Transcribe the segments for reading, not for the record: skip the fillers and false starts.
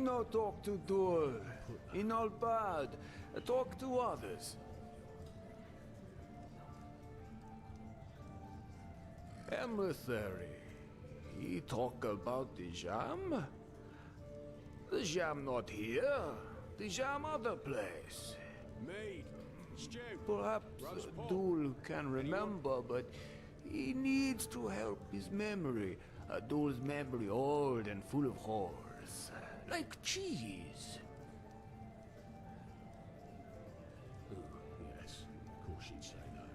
no talk to Dur. He not bad. Talk to others. Emissary. He talk about the jam? The jam not here. The jam other place. Mead. Stew. Perhaps Dul can remember, but he needs to help his memory. Dul's memory old and full of holes. Like cheese. Oh, yes. Of course she'd say that.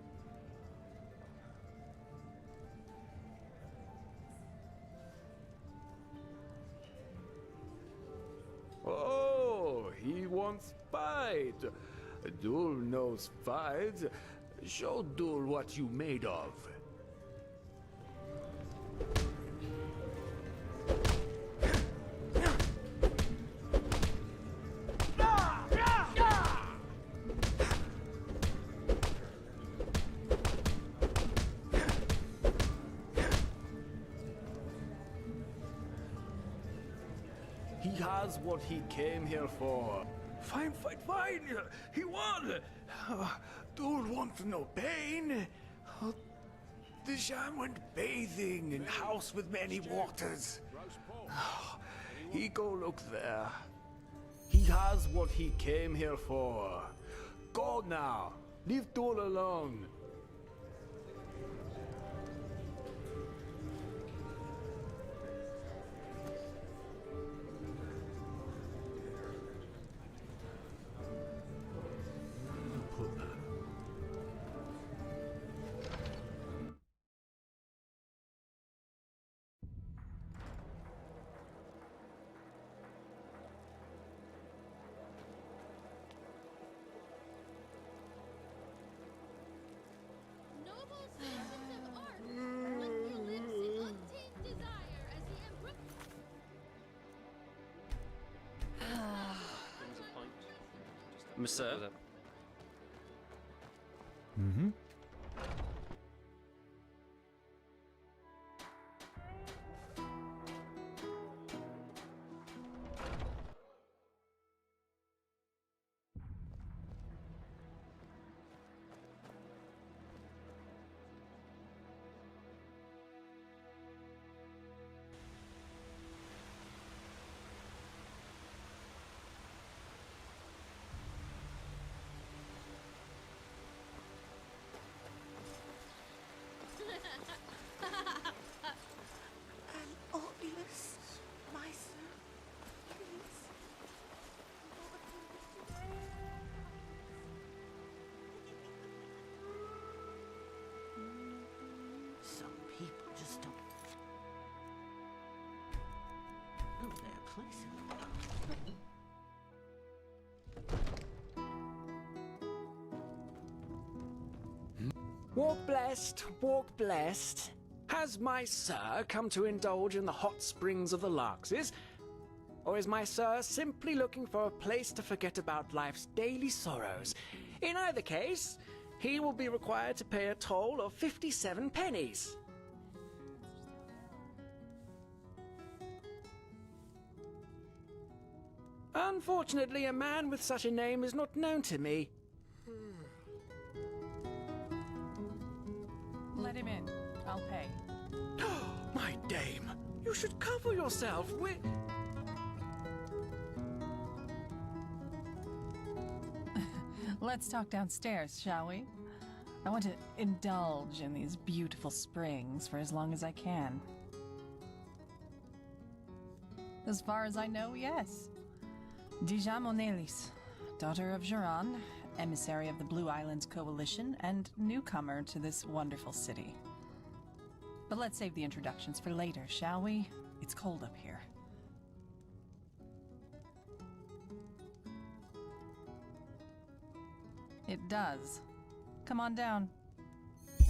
Oh, he wants fight. Dul knows fight. Show Dul what you made of. He has what he came here for. Fine, fine, fine. He won. Dul wants no pain. The Jam went bathing in house with many waters. He go look there. He has what he came here for. Go now. Leave Dul alone. Put that. Noble servants of art, one who lives in untamed desire as the emperor. Monsieur? Mm-hmm. Oculus, my sir, please. Some people just don't know their place in the world. Walk blessed, walk blessed. Has my sir come to indulge in the hot springs of the Larkses? Or is my sir simply looking for a place to forget about life's daily sorrows? In either case, he will be required to pay a toll of 57 pennies. Unfortunately, a man with such a name is not known to me. Let him in. I'll pay. My dame, you should cover yourself. Let's talk downstairs, shall we? I want to indulge in these beautiful springs for as long as I can. As far as I know, yes. Dija Monelis, daughter of Geran, emissary of the Blue Islands Coalition, and newcomer to this wonderful city. But let's save the introductions for later, shall we? It's cold up here. It does. Come on down. I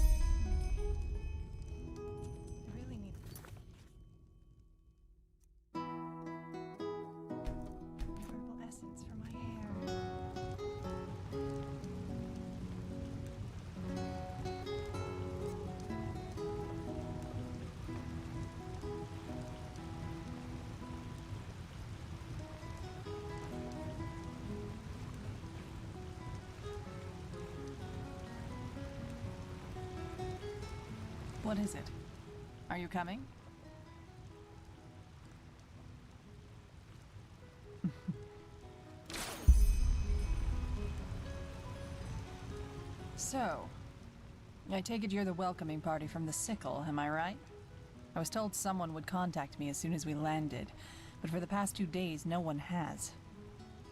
really need... herbal essence for my hair. What is it? Are you coming? So, I take it you're the welcoming party from the Sickle, am I right? I was told someone would contact me as soon as we landed, but for the past 2 days, no one has.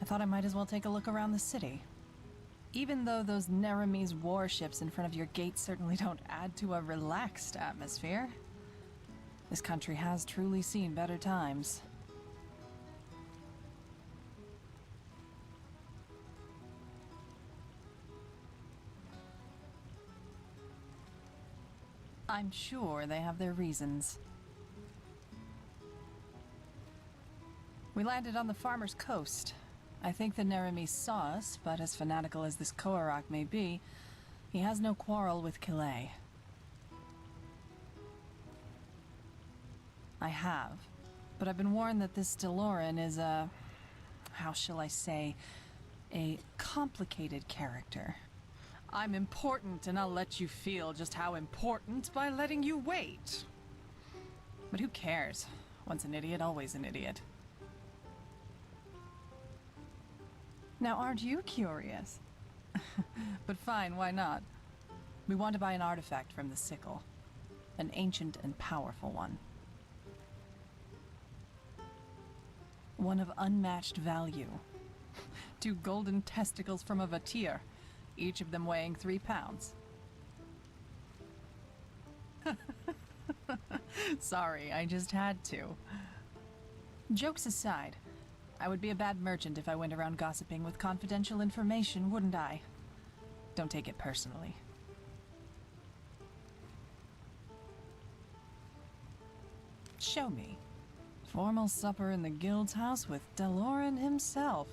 I thought I might as well take a look around the city. Even though those Neremese warships in front of your gate certainly don't add to a relaxed atmosphere, this country has truly seen better times. I'm sure they have their reasons. We landed on the Farmer's Coast. I think the Neremese saw us, but as fanatical as this Koarak may be, he has no quarrel with Calais. I have, but I've been warned that this Deloran is a... how shall I say... a complicated character. I'm important, and I'll let you feel just how important by letting you wait. But who cares? Once an idiot, always an idiot. Now, aren't you curious? But fine, why not? We want to buy an artifact from the Sickle. An ancient and powerful one. One of unmatched value. 2 golden testicles from a Vatir, each of them weighing 3 pounds. Sorry, I just had to. Jokes aside, I would be a bad merchant if I went around gossiping with confidential information, wouldn't I? Don't take it personally. Show me. Formal supper in the guild's house with Deloran himself.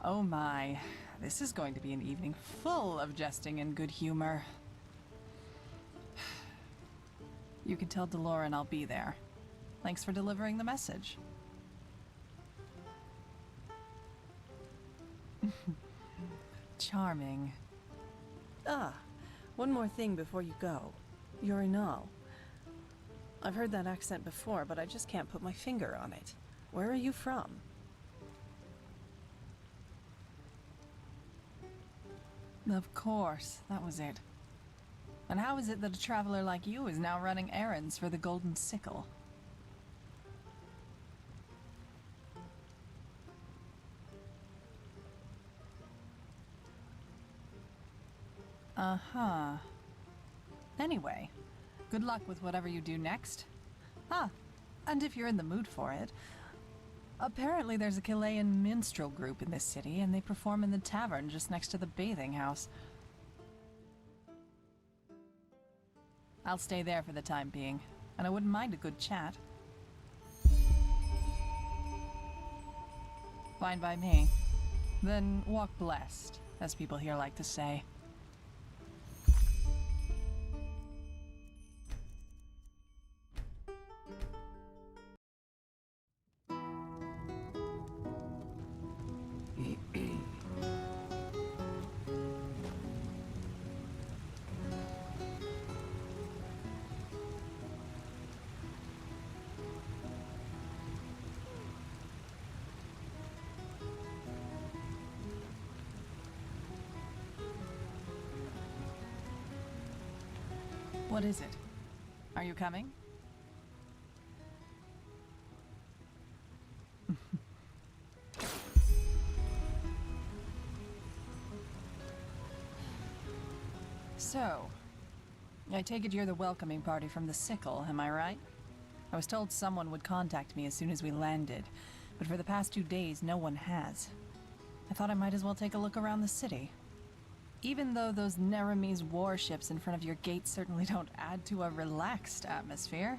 Oh my, this is going to be an evening full of jesting and good humor. You can tell Deloran I'll be there. Thanks for delivering the message. Charming. Ah, one more thing before you go. You're Enderal. I've heard that accent before, but I just can't put my finger on it. Where are you from? Of course, that was it. And how is it that a traveler like you is now running errands for the Golden Sickle? Uh-huh. Anyway, good luck with whatever you do next. Ah, and if you're in the mood for it, apparently there's a Chilean minstrel group in this city, and they perform in the tavern just next to the bathing house. I'll stay there for the time being, and I wouldn't mind a good chat. Fine by me. Then walk blessed, as people here like to say. What is it? Are you coming? So, I take it you're the welcoming party from the Sickle, am I right? I was told someone would contact me as soon as we landed, but for the past 2 days, no one has. I thought I might as well take a look around the city. Even though those Neremese warships in front of your gate certainly don't add to a relaxed atmosphere,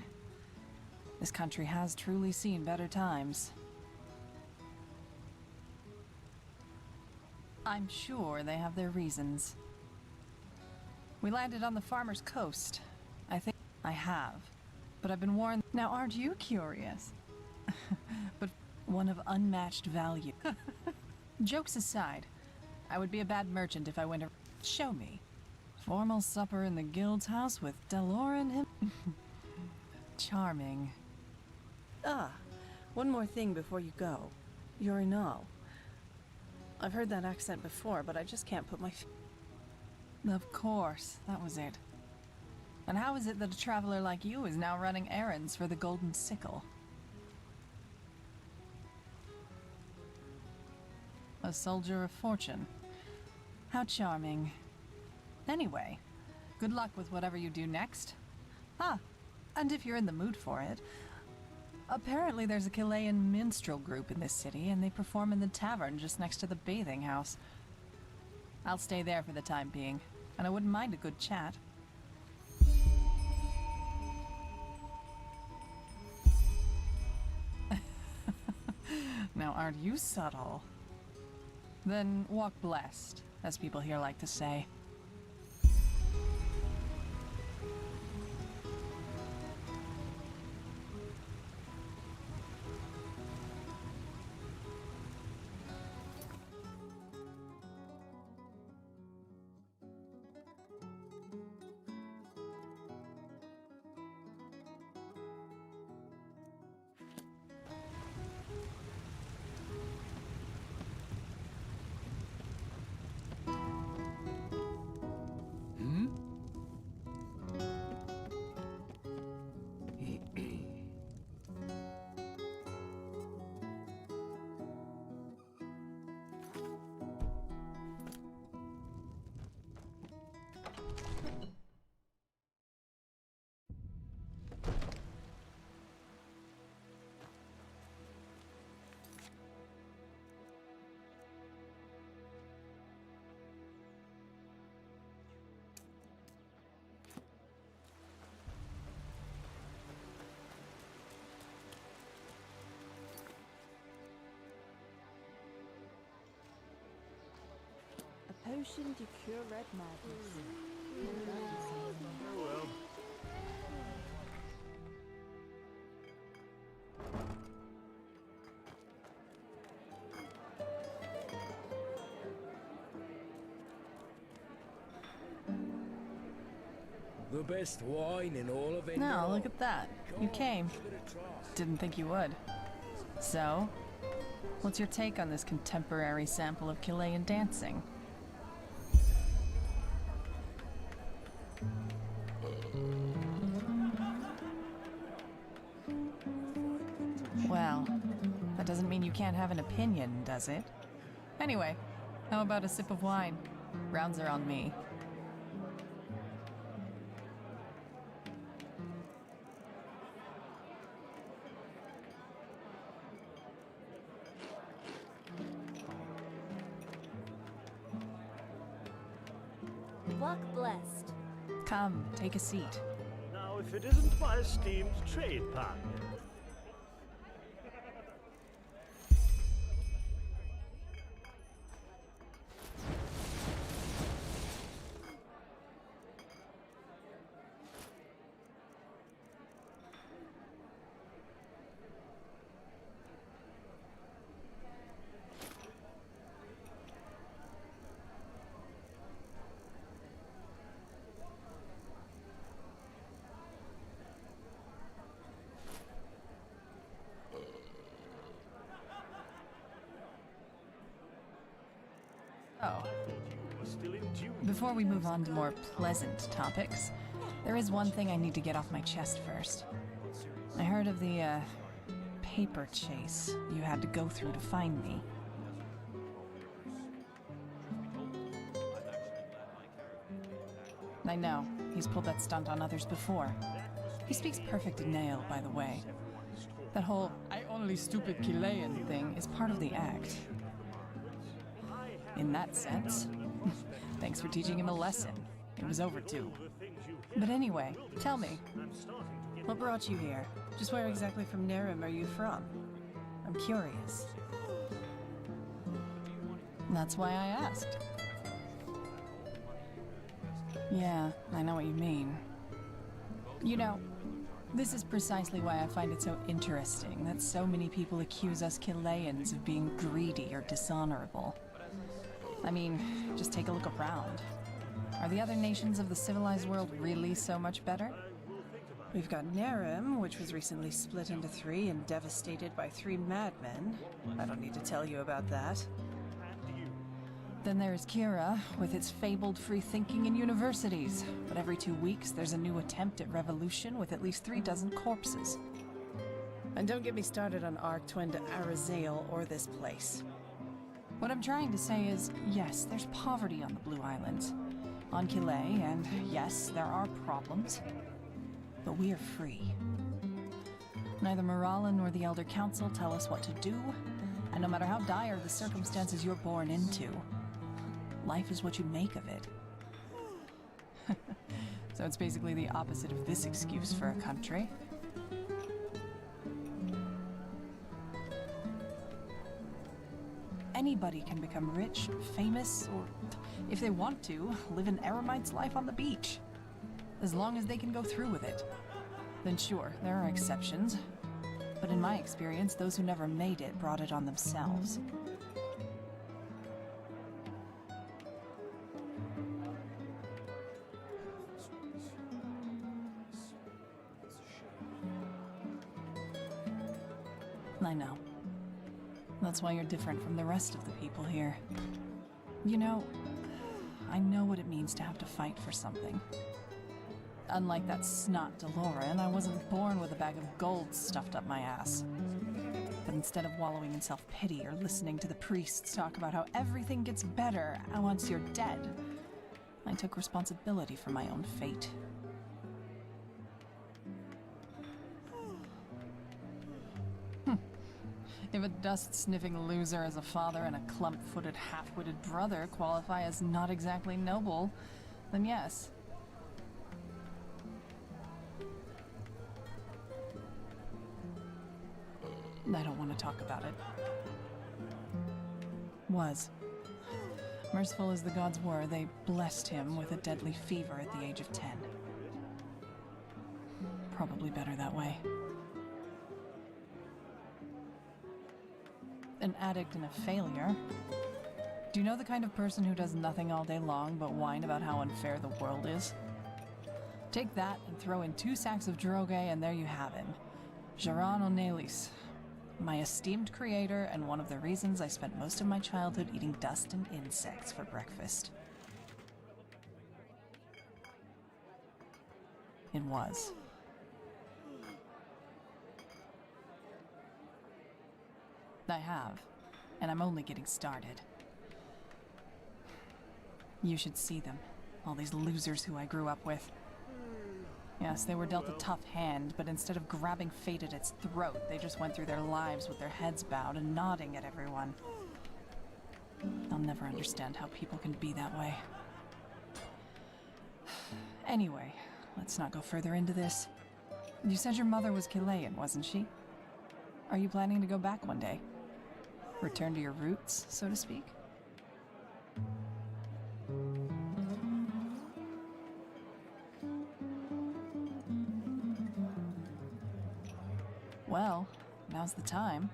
this country has truly seen better times. I'm sure they have their reasons. We landed on the Farmer's Coast. I think I have, but I've been warned. Now, aren't you curious? But one of unmatched value. Jokes aside, I would be a bad merchant if I went to... Show me. Formal supper in the guild's house with Delor and him. Charming. Ah, one more thing before you go. You're Enderal. I've heard that accent before, but I just can't put my Of course, that was it. And how is it that a traveler like you is now running errands for the Golden Sickle? A soldier of fortune. How charming. Anyway, good luck with whatever you do next. Ah, and if you're in the mood for it, apparently there's a Chilean minstrel group in this city, and they perform in the tavern just next to the bathing house. I'll stay there for the time being, and I wouldn't mind a good chat. Now, aren't you subtle? Then walk blessed, as people here like to say. Potion to cure red madness. Oh well. The best wine in all of Enderal. Now, look at that. You came. Didn't think you would. So, what's your take on this contemporary sample of Chilean dancing? Well, that doesn't mean you can't have an opinion, does it? Anyway, how about a sip of wine? Rounds are on me. Walk blessed. Come, take a seat. Now, if it isn't my esteemed trade partner. Oh. Before we move on to more pleasant topics, there is one thing I need to get off my chest first. I heard of the, paper chase you had to go through to find me. I know, he's pulled that stunt on others before. He speaks perfect nail, by the way. That whole "I only stupid Chilean" thing is part of the act. In that sense, thanks for teaching him a lesson. It was overdue. But anyway, tell me, What brought you here? Just where exactly from Nerim are you from? I'm curious. that's why I asked. Yeah, I know what you mean. You know, this is precisely why I find it so interesting that so many people accuse us Chileans of being greedy or dishonorable. I mean, just take a look around. Are the other nations of the civilized world really so much better? We've got Narim, which was recently split into three and devastated by three madmen. I don't need to tell you about that. Then there's Kira, with its fabled free thinking in universities. But every 2 weeks, there's a new attempt at revolution with at least 36 corpses. And don't get me started on Arctwin to Arazael or this place. What I'm trying to say is, yes, there's poverty on the Blue Islands. On Killet, and yes, there are problems. But we are free. Neither Morala nor the Elder Council tell us what to do, and no matter how dire the circumstances you're born into, life is what you make of it. So it's basically the opposite of this excuse for a country. Anybody can become rich, famous, or, if they want to, live an eremite's life on the beach. As long as they can go through with it. Then sure, there are exceptions. But in my experience, those who never made it brought it on themselves. I know. That's why you're different from the rest of the people here. You know, I know what it means to have to fight for something. Unlike that snot DeLorean, I wasn't born with a bag of gold stuffed up my ass. But instead of wallowing in self-pity or listening to the priests talk about how everything gets better once you're dead, I took responsibility for my own fate. If a dust-sniffing loser as a father and a clump-footed, half-witted brother qualify as not exactly noble, then yes. I don't want to talk about it. Was. Merciful as the gods were, they blessed him with a deadly fever at the age of 10. Probably better that way. An addict and a failure. Do you know the kind of person who does nothing all day long but whine about how unfair the world is? Take that and throw in 2 sacks of droge and there you have him. Jaran Onelis, my esteemed creator and one of the reasons I spent most of my childhood eating dust and insects for breakfast. It was. I have, and I'm only getting started. You should see them, all these losers who I grew up with. Yes, they were dealt a tough hand, but instead of grabbing fate at its throat, they just went through their lives with their heads bowed and nodding at everyone. I'll never understand how people can be that way. Anyway, let's not go further into this. You said your mother was Chilean, wasn't she? Are you planning to go back one day? Return to your roots, so to speak? Well, now's the time.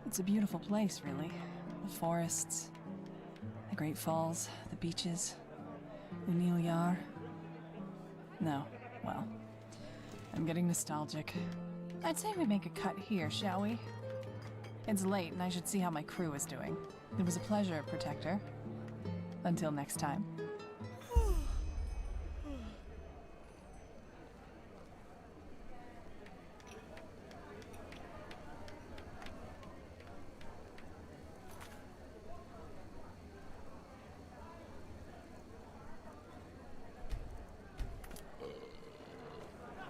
It's a beautiful place, really. The forests, the Great Falls, the beaches, the Nil Yar. No, well, I'm getting nostalgic. I'd say we make a cut here, shall we? It's late and I should see how my crew is doing. It was a pleasure, Protector. Until next time.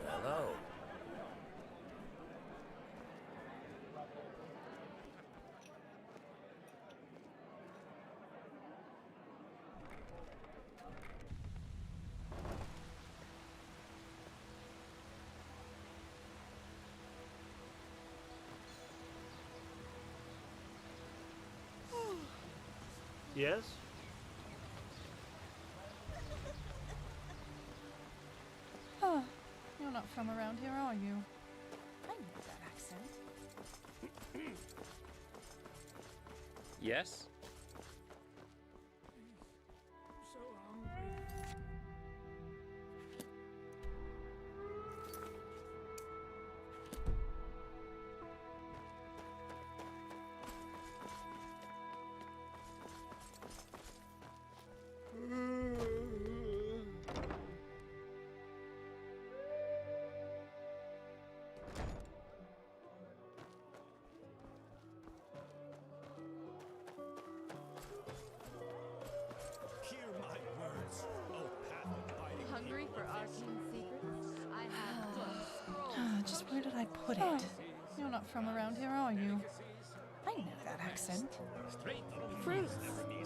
Hello. Yes? Oh, you're not from around here, are you? I know that accent. Yes? So hungry. For arcane secrets, I have books, Just where did I put it? You're not from around here, are you? I know that accent. fruits,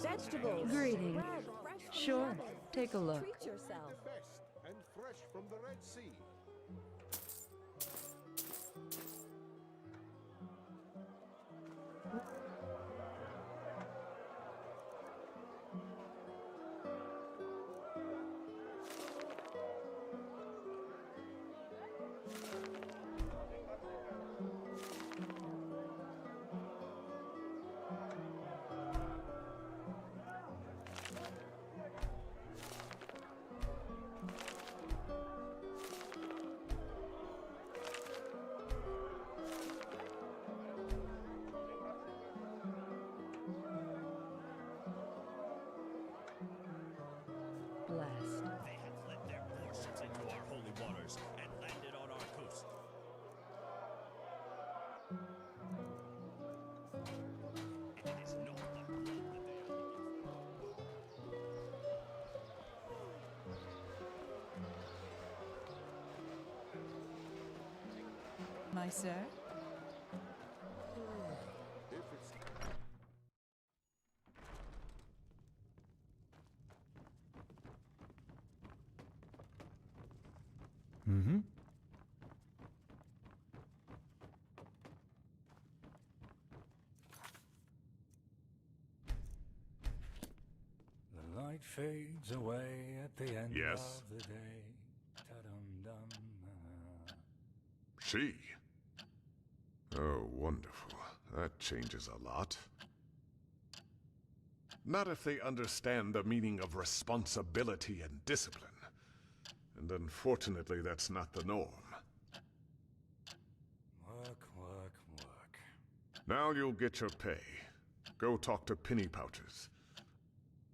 vegetables, Greetings. bread, fresh Sure, from the take a look. Treat yourself. Best and fresh from the Red Sea. Blessed. They have led their warships into our holy waters and landed on our coast. And it is not the blood that they are My sir? If it's Mm-hmm. The light fades away at the end Yes? of the day. Ta-dum-dum. She? Oh, wonderful. That changes a lot. Not if they understand the meaning of responsibility and discipline. And unfortunately, that's not the norm. Work, work, work. Now you'll get your pay. Go talk to Penny Pouches.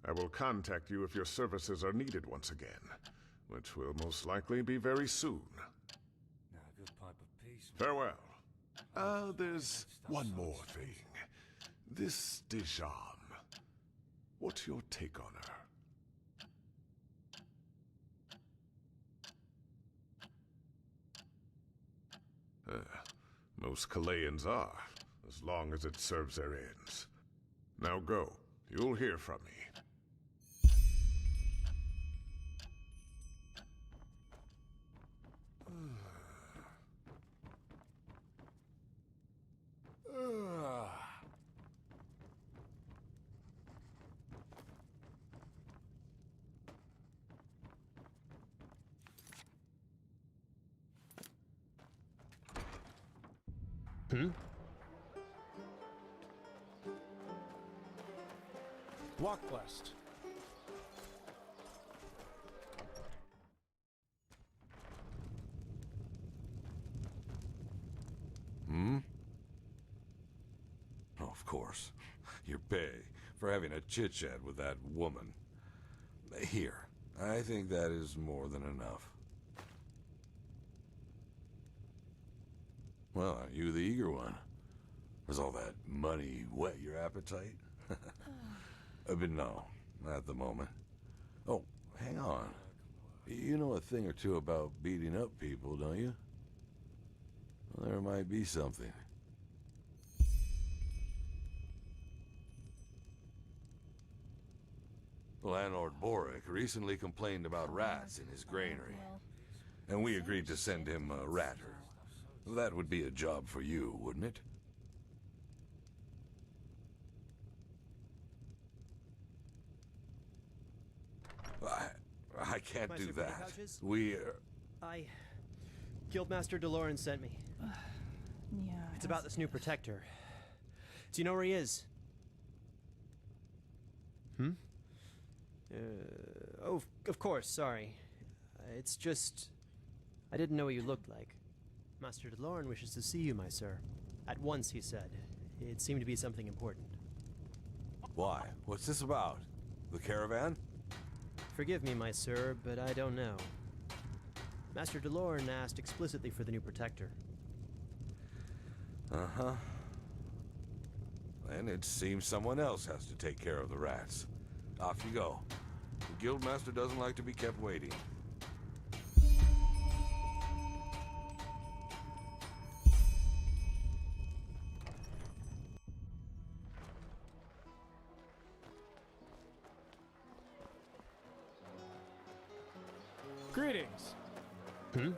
I will contact you if your services are needed once again, which will most likely be very soon. Now, a good pipe of peace. Farewell. There's one more thing. This Dijam. What's your take on her? Most Kalayans are, as long as it serves their ends. Now go. You'll hear from me. Walk blessed. Oh, of course. Your pay for having a chit-chat with that woman. Here, I think that is more than enough. Well, are you the eager one? Does all that money whet your appetite? But no, not at the moment. Oh, hang on. You know a thing or two about beating up people, don't you? Well, there might be something. Landlord Boric recently complained about rats in his granary, and we agreed to send him a ratter. That would be a job for you, wouldn't it? I can't do that. We Guildmaster DeLorean sent me. Yeah. It's about this new protector. Do you know where he is? Oh, of course, sorry. It's just... I didn't know what you looked like. Master DeLorean wishes to see you, my sir. At once, he said. It seemed to be something important. Why? What's this about? The caravan? Forgive me, my sir, but I don't know. Master DeLorean asked explicitly for the new protector. Uh-huh. And it seems someone else has to take care of the rats. Off you go. The Guildmaster doesn't like to be kept waiting. Greetings. Hmm?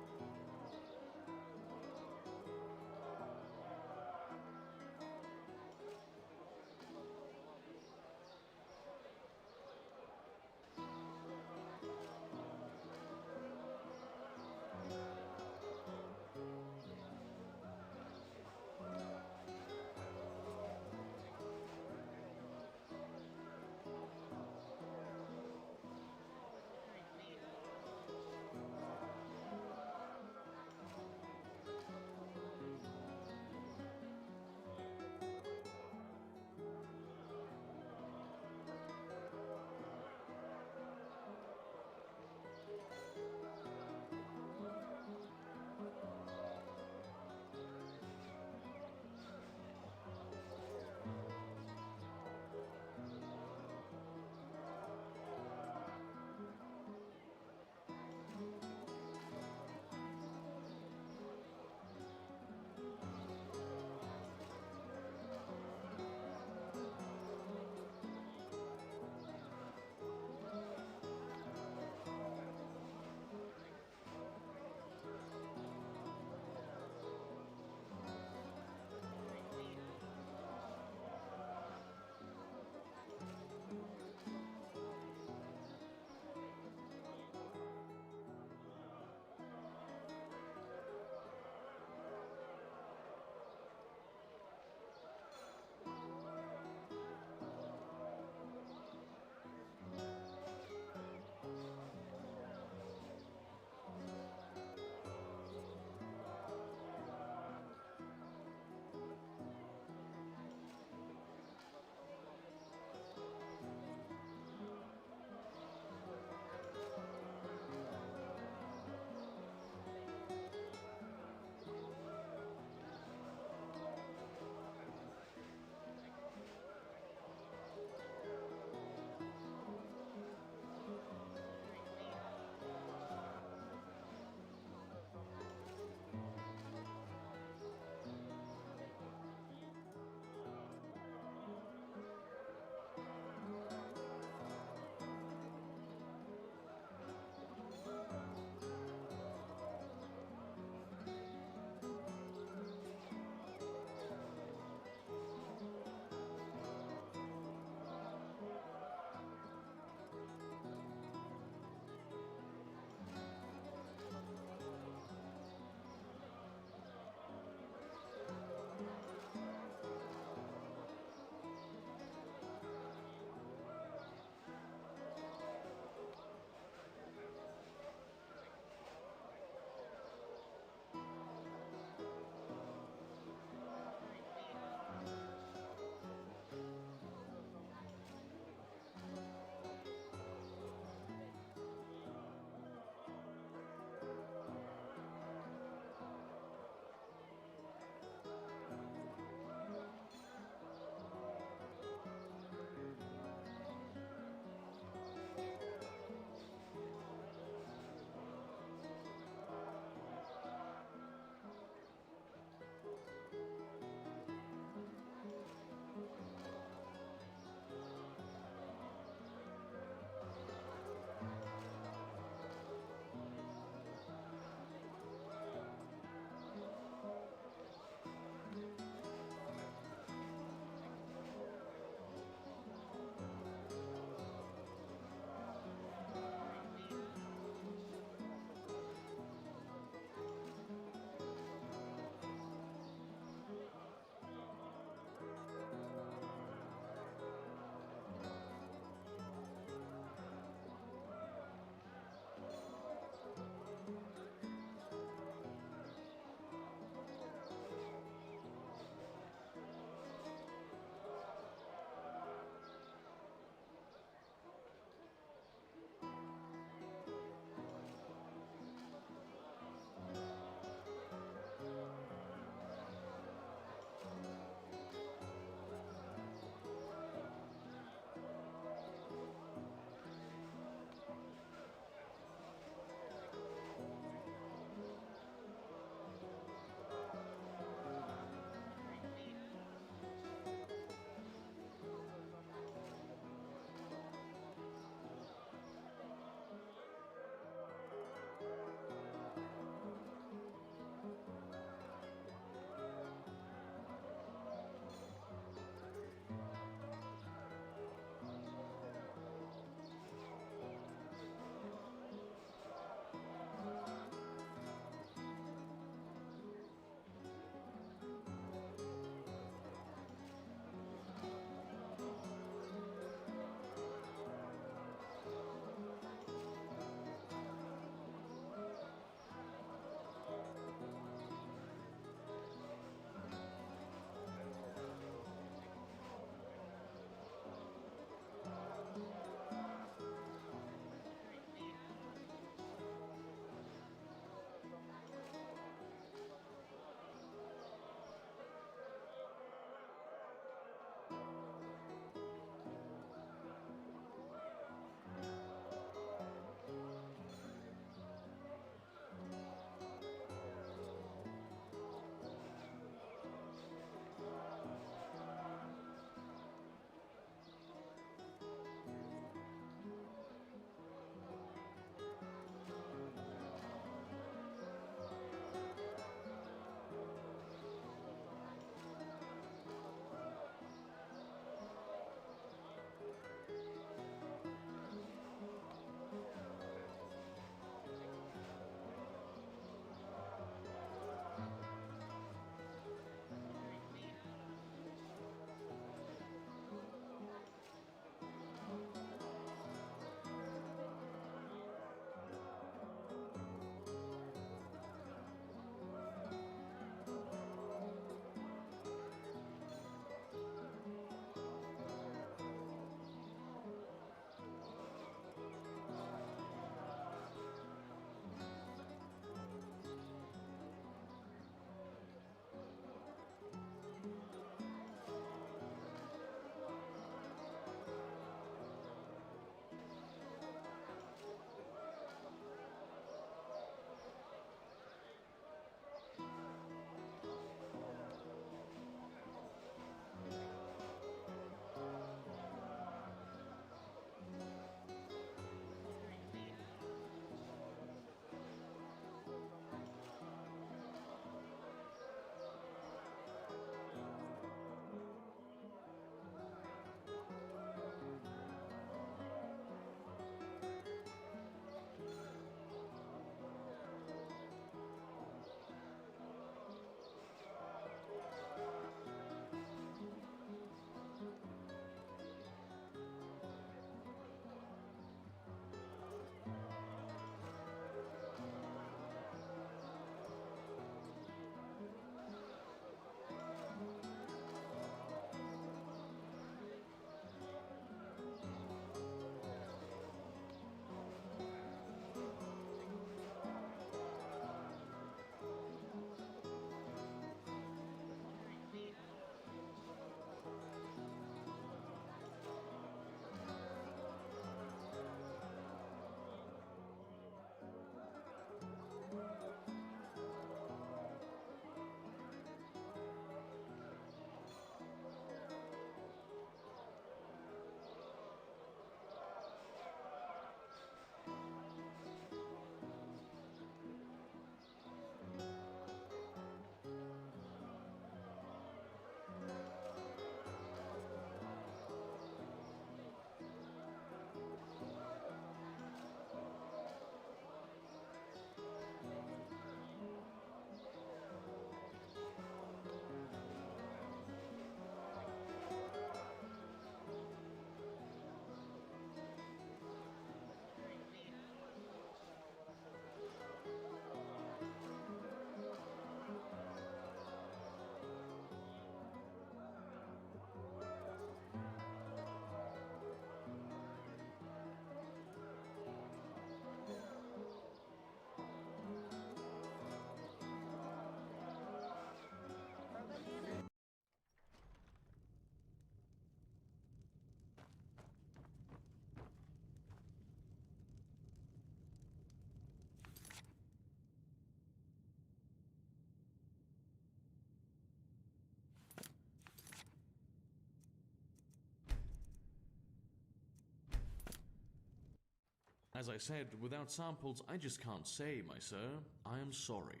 As I said, without samples, I just can't say, my sir. I am sorry.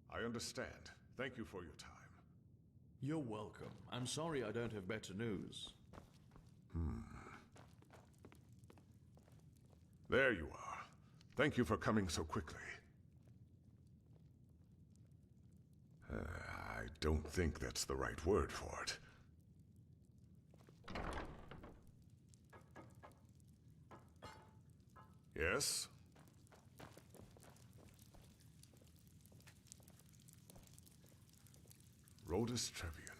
I understand. Thank you for your time. You're welcome. I'm sorry I don't have better news. There you are. Thank you for coming so quickly. I don't think that's the right word for it. Yes? Rhodus Trevian.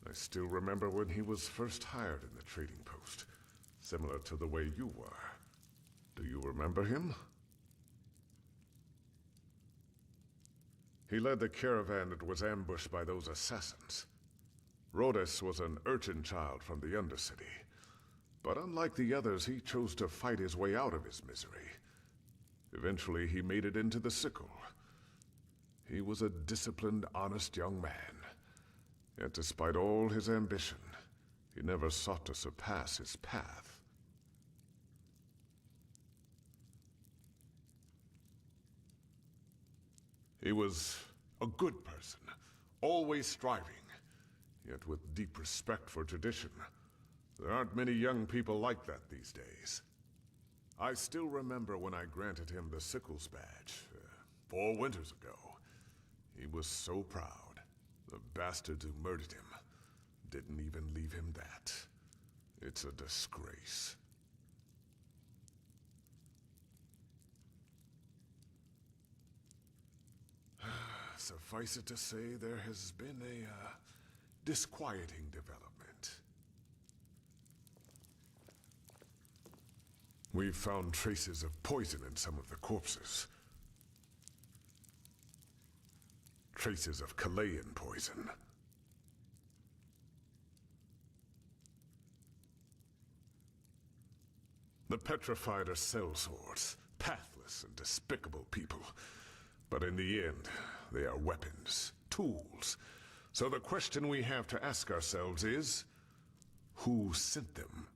I still remember when he was first hired in the trading post. Similar to the way you were. Do you remember him? He led the caravan that was ambushed by those assassins. Rhodus was an urchin child from the Undercity. But unlike the others, he chose to fight his way out of his misery. Eventually, he made it into the Sickle. He was a disciplined, honest young man. Yet despite all his ambition, he never sought to surpass his path. He was a good person, always striving, yet with deep respect for tradition. There aren't many young people like that these days. I still remember when I granted him the Sickles badge, 4 winters ago. He was so proud. The bastards who murdered him didn't even leave him that. It's a disgrace. Suffice it to say, there has been a disquieting development. We've found traces of poison in some of the corpses. Traces of Chilean poison. The petrified are sellswords, pathless and despicable people. But in the end, they are weapons, tools. So the question we have to ask ourselves is, who sent them?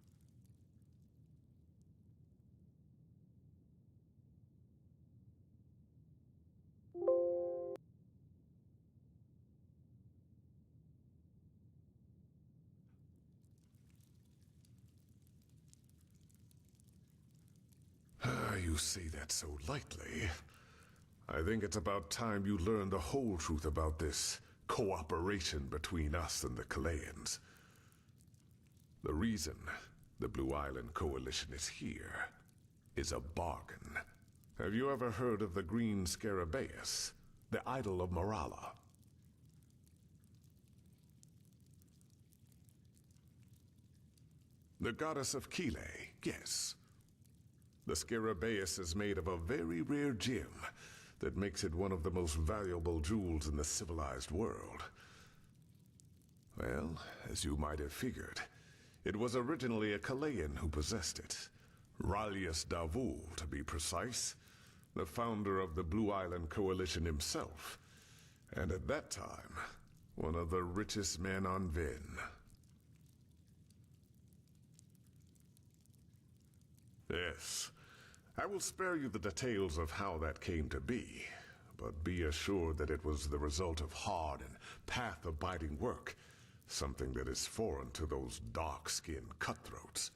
You say that so lightly. I think it's about time you learn the whole truth about this cooperation between us and the Chileans. The reason the Blue Island Coalition is here is a bargain. Have you ever heard of the Green Scarabaeus, the idol of Morala? The goddess of Kile, yes. The Scarabaeus is made of a very rare gem that makes it one of the most valuable jewels in the civilized world. Well, as you might have figured, it was originally a Chilean who possessed it. Ralius Davul, to be precise, the founder of the Blue Island Coalition himself, and at that time, one of the richest men on Ven. Yes. I will spare you the details of how that came to be, but be assured that it was the result of hard and path-abiding work, something that is foreign to those dark-skinned cutthroats.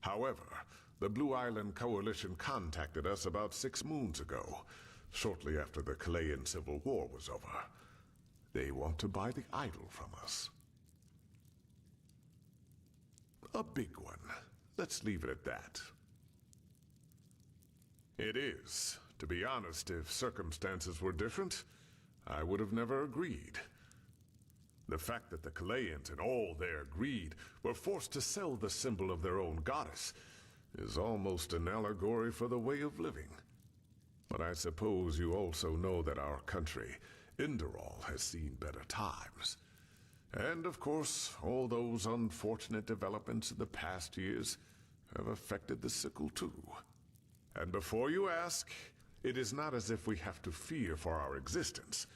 However, the Blue Island Coalition contacted us about 6 moons ago, shortly after the Chilean Civil War was over. They want to buy the idol from us. A big one. Let's leave it at that. It is. To be honest, if circumstances were different, I would have never agreed. The fact that the Chileans, in all their greed, were forced to sell the symbol of their own goddess is almost an allegory for the way of living. But I suppose you also know that our country, Enderal, has seen better times. And of course, all those unfortunate developments in the past years have affected the Sickle too. And before you ask, it is not as if we have to fear for our existence.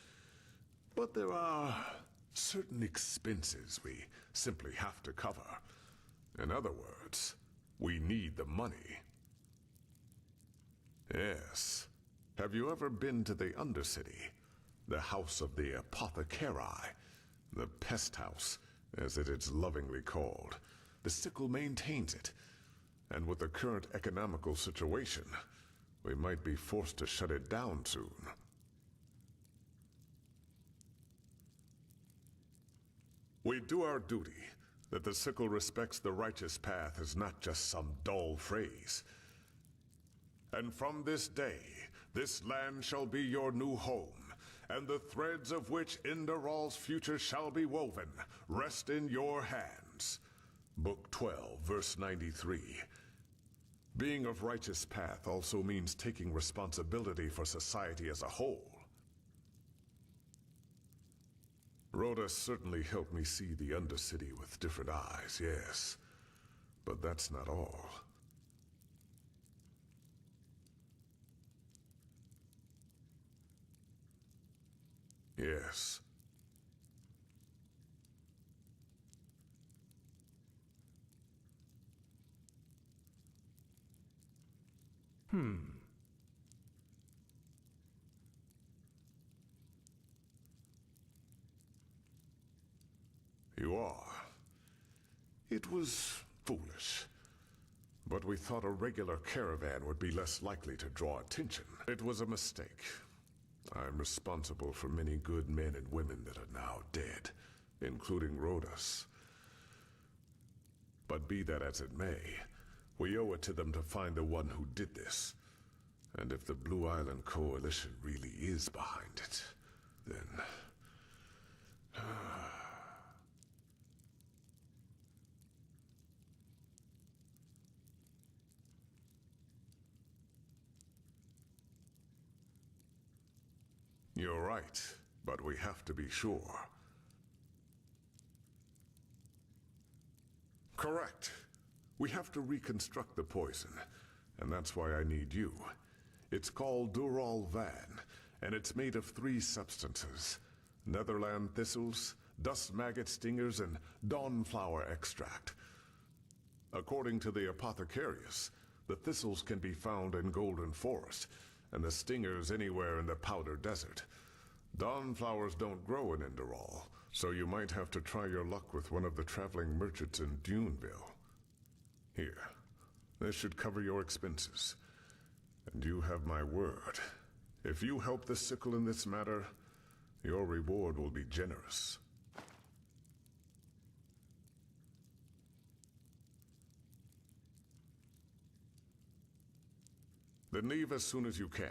But there are certain expenses we simply have to cover. In other words, we need the money. Yes. Have you ever been to the Undercity? The house of the apothecari? The pest house, as it is lovingly called. The sickle maintains it. And with the current economical situation, we might be forced to shut it down soon. We do our duty. That the sickle respects the righteous path is not just some dull phrase. And from this day, this land shall be your new home, and the threads of which Enderal's future shall be woven rest in your hands. Book 12, verse 93. Being of righteous path also means taking responsibility for society as a whole. Rhoda certainly helped me see the Undercity with different eyes, yes. But that's not all. Yes. You are. It was foolish. But we thought a regular caravan would be less likely to draw attention. It was a mistake. I'm responsible for many good men and women that are now dead, including Rhodas. But be that as it may, we owe it to them to find the one who did this. And if the Blue Island Coalition really is behind it, then... You're right, but we have to be sure. Correct. We have to reconstruct the poison, and that's why I need you. It's called Dural Van, and it's made of 3 substances: Netherland thistles, dust maggot stingers, and dawnflower extract. According to the apothecarius, the thistles can be found in Golden Forest, and the stingers anywhere in the Powder Desert. Dawnflowers don't grow in Enderal, so you might have to try your luck with one of the traveling merchants in Duneville. Here, this should cover your expenses. And you have my word. If you help the sickle in this matter, your reward will be generous. Then leave as soon as you can.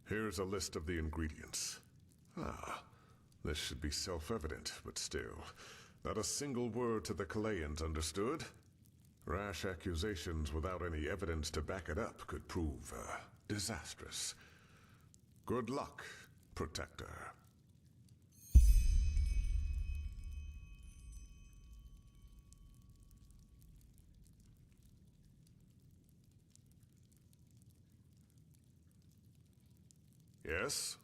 Here's a list of the ingredients. This should be self-evident, but still. Not a single word to the Kalayans, understood? Rash accusations without any evidence to back it up could prove, disastrous. Good luck, Protector. Yes?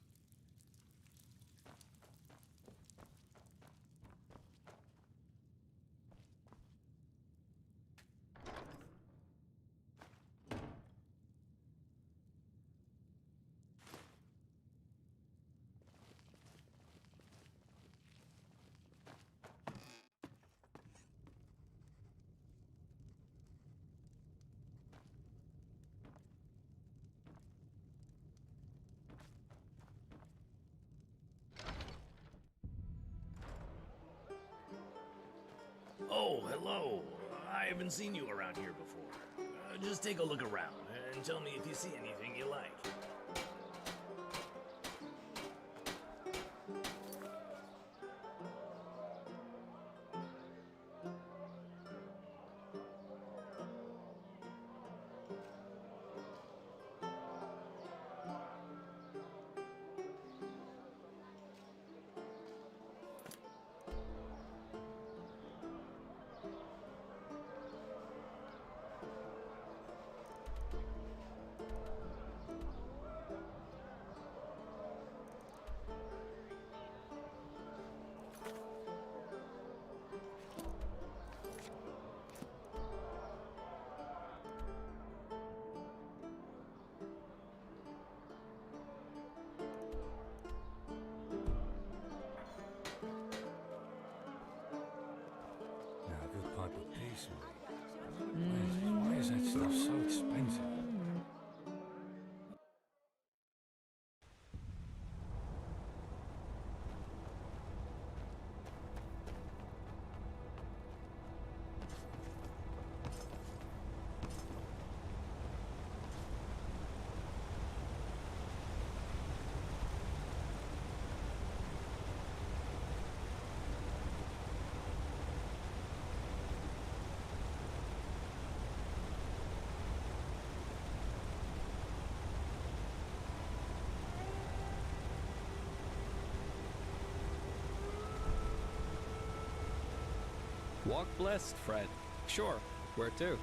Oh, hello. I haven't seen you around here before. Just take a look around and tell me if you see anything you like. Masonry. Why is that stuff so expensive? Walk blessed, Fred. Sure. Where to?